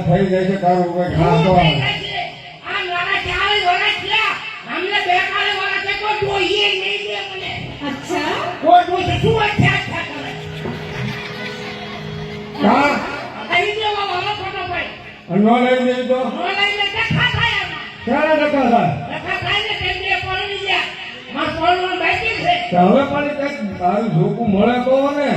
થઈ જાય છે તારું કોઈ ખાસ તો નો લઈ જઈ તો ક્યારે ટકા થાય હવે પણ કઈક તારું જોકું મળે તો ને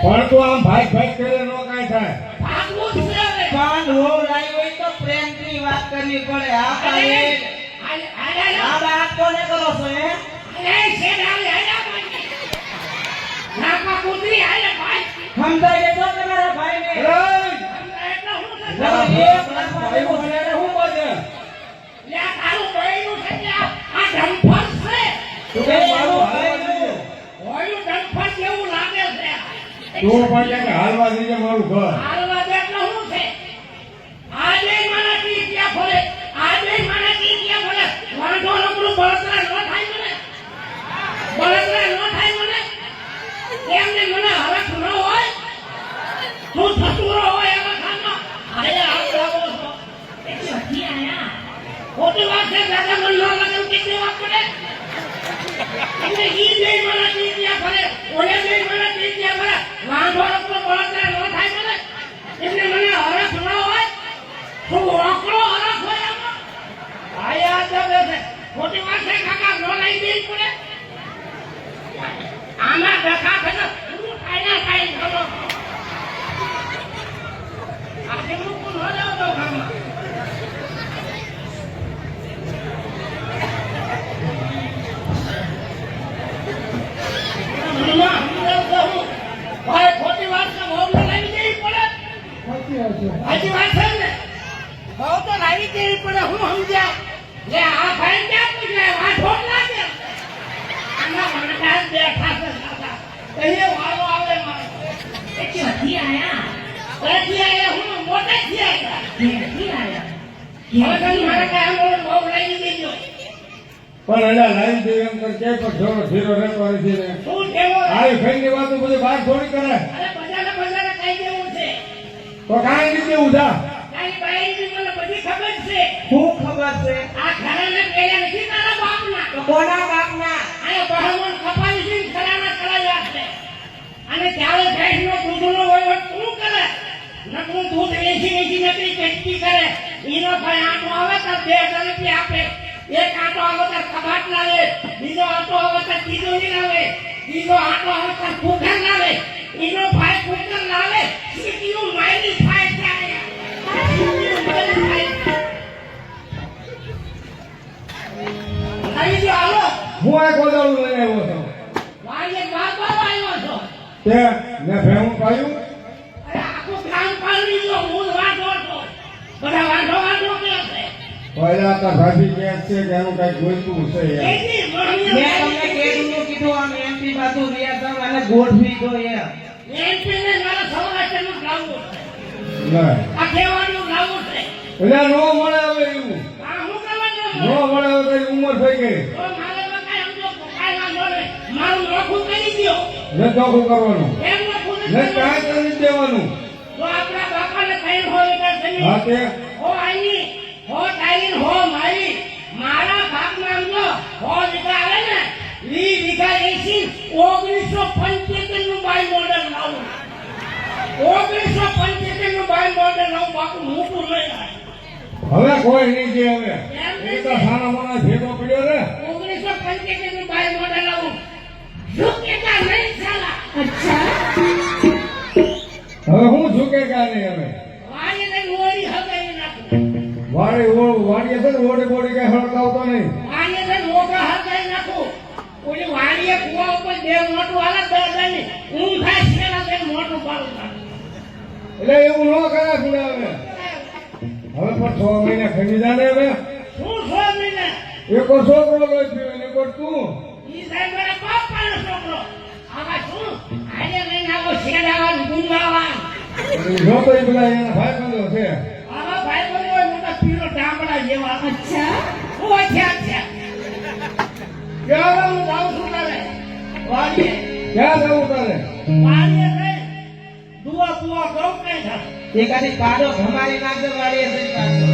પણ તો આમ ભાઈ ભાઈ કરે નો કાઈ થાય પણ હો લાઈ હોય તો પ્રેમની વાત કરવી પડે આ ભાઈ આ વાત કોને કરો છો એ શેડાલી આયા ભાઈ નાકા કુતરી આયા ભાઈ સમજાય દેજો તમારા ભાઈને એટલે હું એક ભાઈ હું બોલે હું બોલે લે તારું ભાઈનું છે આ ધમફસ છે તું મારું ભાઈનું હોયું ધમફસ કેવું લાગે છે તું પણ કે હાલવા દીજે મારું ઘર હાલવા દે એટલે હું છે આજે મને કી ક્યાં ફરે આજે મને કી ક્યાં ફરે વાંધો નકરું બળતરા ન થાય મને બળતરા ન થાય મને એમને મને હરખ ન હોય તું થતુરો હોય એમાં ખાનો અરે આ લાવો છો એટલે હજી આયા ખોટી વાત છે દાદા મન ન લાગે કેટલી વાત પડે એટલે ઈ જઈ મને કી ક્યાં ફરે ઓલે જઈ મને કી ક્યાં ફરે વાંધો નકરું બળતરા ન થાય મને એમને મને હરખ ન હોય તું ઓકળો હરખ હોય આમાં આયા જવે છે ખોટી વાત છે કાકા ન લઈ દેઈ પડે આમાં દેખા છે હું કાયના કાઈ ખરો આજે હું કોણ ન જાવ તો ગામમાં ભાઈ ખોટી વાત છે બહુ ન લઈ દેઈ પડે સાચી વાત છે ને બહુ તો લાવી દેવી પડે હું સમજ્યા લે આ ભાઈ ક્યાં પૂછે આ ઠોક લાગે આના મને બેઠા છે દાદા એ વાળો આવે મારે ક્યાંથી આયા? હવે તમે મારા કામ બહુ લઈ દેજો. પણ એના લાઈન જેવી એમ કર કે પણ જોરો ધીરો રહેતો નથી ને શું કેવો? આવી ફેંકની વાતો બધી બહાર થોડી કરે અરે બધાને કઈ દેવું છે. તો કાંઈ રીતે ઉધા તારી બાઈની મને બધી ખબર છે. શું ખબર છે? આ ઘરાના પેલા નથી તારા બાપના. તો કોના બાપના? આયા બહામણ કપાઈ છે ખરાના કરાયા છે. અને ચાલે ભેંસનો દૂધનો વહીવટ તું કરે. નકરું દૂધ વેચી નકરી કટકી કરે. ઈનો ભાઈ આટો આવે તો 2,000 રૂપિયા આપે. એક આટો આવે તો કબાટ લાવે. બીજો આટો આવે તો તિજોરી લાવે. બીજો આટો આવે તો કુકર લાવે. ઈનો ભાઈ કુકર લાવે. સીટીયું મારી થાય જાય. સીટીયું મારી થાય. આવી ગયો હાલો. હું આ કોદાળું લઈને આવ્યો છું વાડીએ બાપા આવ્યો છો. તે મેં ભેહું પાયું અરે આખું ગામ પાડી દીધો. હું વાંધો છો. બધા વાંધો કે છે. પહેલા તો ભાભી કે છે કે એનું કઈ જોઈતું છે યાર એની મમ્મીએ મેં તમને કેટલું કીધું આમ એમપી બાજુ રહ્યા જાવ અને ગોઠવી દો એમ. એમપીને મારા સૌરાષ્ટ્રનું લાવવું છે. ના આ કહેવાનું લાવવું છે. એટલે નો મળે હવે એવું આ હું કરવાનું નો મળે હવે કઈ ઉંમર થઈ ગઈ તો મારે બકાય સમજો કાંઈ વાંધો નહીં. મારું નોખું કરી દ્યો. ને ચોખ્ખું કરવાનું એમ નોખું ને નથી કાંઈ કરવાનું. કરી દેવાનું તો આપણા બાપાને કઈ હોય કે જમીન હા તે હો આઈની હો તારી હો મારી મારા બાપના સમજો હો વીઘા આવે ને 20 વીઘા એસી 1975 નું બાય મોડેલ લાવું. 1975 નું બાય મોડેલ લાવું. બાપુ મોટું લઈ આવે. હવે કોઈ નહીં કે હવે એ તો સારા મોણા ભેગો પડ્યો રે 1975 નું બાય મોડેલ લાવું. ઝુકેગા નહીં સાલા. હવે હું ઝૂકે કા નહીં હવે વાડીએ લઈને ઓળી હગાવી નાખું. વાડીએ છે ને ઓડી બોડી કઈ હળકાવતો નહીં વાડીએ લઈને ઓગળા હગાવી નાખું. ઓલી વાડીએ કુવા ઉપર બે મોટું હાલે દર્દની ઊંઘ થાય છેલ્લા બે મોટું પાડું નાખું. એટલે એવું ન કરે ભૂલે હવે હવે પણ 6 મહિના ખરીદા ને હવે શું સ્વામીને એકો છોકરો લઈ પીવે ને એકો તું ઈ સાહેબ મારા બાપાનો છોકરો. આવા શું આજે લઈને આવો શેડાવા ગુંગાવા. જો તો એ બધા એના ભાઈ બંધો છે આવા ભાઈ બંધો હોય મોટા પીળો ડામડા જેવા. અચ્છા હું છે. ક્યાં હું જાઉં છું તારે વાડીએ ક્યાં જવું તારે વાડીએ જઈ દુઆ પુઆ કરું કઈ થાય. એકાદી કાઢો ભમારી નાખજો વાળીએ જઈ પાછો.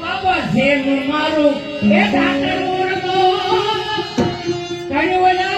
બાબા જેમ મારું એ ડાક્ટર ઓળખો ઘણી ઓલા